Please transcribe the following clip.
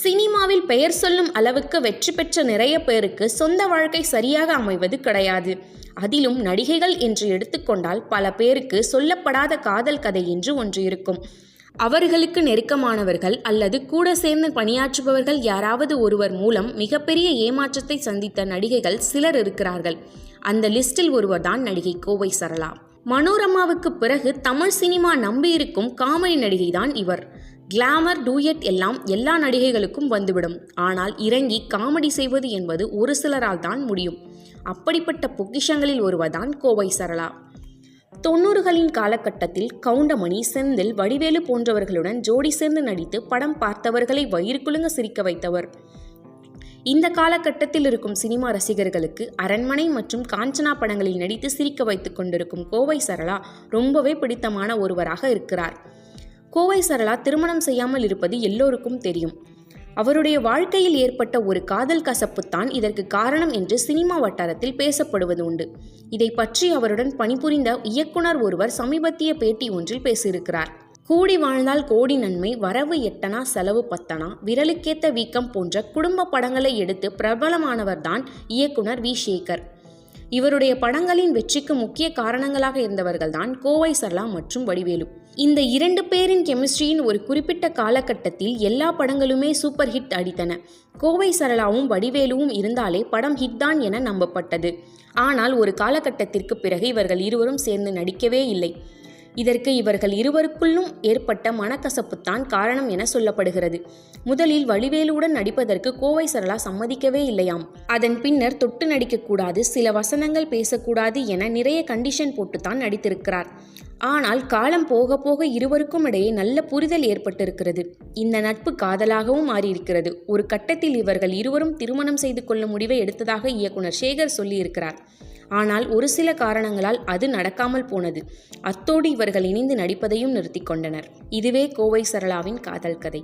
சினிமாவில் பெயர் சொல்லும் அளவுக்கு வெற்றி பெற்ற நிறைய பேருக்கு சொந்த வாழ்க்கை சரியாக அமைவது கிடையாது. அதிலும் நடிகைகள் என்று எடுத்துக்கொண்டால் பல பேருக்கு சொல்லப்படாத காதல் கதை என்று ஒன்று இருக்கும். அவர்களுக்கு நெருக்கமானவர்கள் அல்லது கூட சேர்ந்து பணியாற்றுபவர்கள் யாராவது ஒருவர் மூலம் மிகப்பெரிய ஏமாற்றத்தை சந்தித்த நடிகைகள் சிலர் இருக்கிறார்கள். அந்த லிஸ்டில் ஒருவர்தான் நடிகை கோவை சரளா. மனோரமாவுக்கு பிறகு தமிழ் சினிமா நம்பியிருக்கும் காமெடி நடிகைதான் இவர். கிளாமர், டூயட் எல்லாம் எல்லா நடிகைகளுக்கும் வந்துவிடும். ஆனால் இறங்கி காமெடி செய்வது என்பது ஒரு சிலரால் தான் முடியும். அப்படிப்பட்ட பொக்கிஷங்களில் ஒருவர்தான் கோவை சரளா. 90களின் காலகட்டத்தில் கவுண்டமணி, செந்தில், வடிவேலு போன்றவர்களுடன் ஜோடி சேர்ந்து நடித்து படம் பார்த்தவர்களை வயிறு குலுங்க சிரிக்க வைத்தவர். இந்த காலகட்டத்தில் இருக்கும் சினிமா ரசிகர்களுக்கு அரண்மனை மற்றும் காஞ்சனா படங்களில் நடித்து சிரிக்க வைத்துக் கொண்டிருக்கும் கோவை சரளா ரொம்பவே பிடித்தமான ஒருவராக இருக்கிறார். கோவை சரளா திருமணம் செய்யாமல் இருப்பது எல்லோருக்கும் தெரியும். அவருடைய வாழ்க்கையில் ஏற்பட்ட ஒரு காதல் கசப்புத்தான் இதற்கு காரணம் என்று சினிமா வட்டாரத்தில் பேசப்படுவது உண்டு. இதை பற்றி அவருடன் பணிபுரிந்த இயக்குனர் ஒருவர் சமீபத்திய பேட்டி ஒன்றில் பேசியிருக்கிறார். கூடி வாழ்ந்தால் கோடி நன்மை, வரவு எட்டனா செலவு பத்தனா, விரலுக்கேத்த வீக்கம் போன்ற குடும்ப படங்களை எடுத்து பிரபலமானவர்தான் இயக்குனர் வி. சேகர். இவருடைய படங்களின் வெற்றிக்கு முக்கிய காரணங்களாக இருந்தவர்கள்தான் கோவை சரளா மற்றும் வடிவேலு. இந்த இரண்டு பேரின் கெமிஸ்ட்ரியின் ஒரு குறிப்பிட்ட காலகட்டத்தில் எல்லா படங்களுமே சூப்பர் ஹிட் அடித்தன. கோவை சரளாவும் வடிவேலுவும் இருந்தாலே படம் ஹிட் தான் என நம்பப்பட்டது. ஆனால் ஒரு காலகட்டத்திற்கு பிறகு இவர்கள் இருவரும் சேர்ந்து நடிக்கவே இல்லை. இதற்கு இவர்கள் இருவருக்குள்ளும் ஏற்பட்ட மனக்கசப்புத்தான் காரணம் என சொல்லப்படுகிறது. முதலில் வடிவேலுவுடன் நடிப்பதற்கு கோவை சரளா சம்மதிக்கவே இல்லையாம். அதன் பின்னர் தொட்டு நடிக்கக்கூடாது, சில வசனங்கள் பேசக்கூடாது என நிறைய கண்டிஷன் போட்டுத்தான் நடித்திருக்கிறார். ஆனால் காலம் போக போக இருவருக்கும் இடையே நல்ல புரிதல் ஏற்பட்டிருக்கிறது. இந்த நட்பு காதலாகவும் மாறியிருக்கிறது. ஒரு கட்டத்தில் இவர்கள் இருவரும் திருமணம் செய்து கொள்ளும் முடிவை எடுத்ததாக இயக்குனர் சேகர் சொல்லியிருக்கிறார். ஆனால் ஒரு சில காரணங்களால் அது நடக்காமல் போனது. அத்தோடு இவர்கள் இணைந்து நடிப்பதையும் நிறுத்தி கொண்டனர். இதுவே கோவை சரளாவின் காதல் கதை.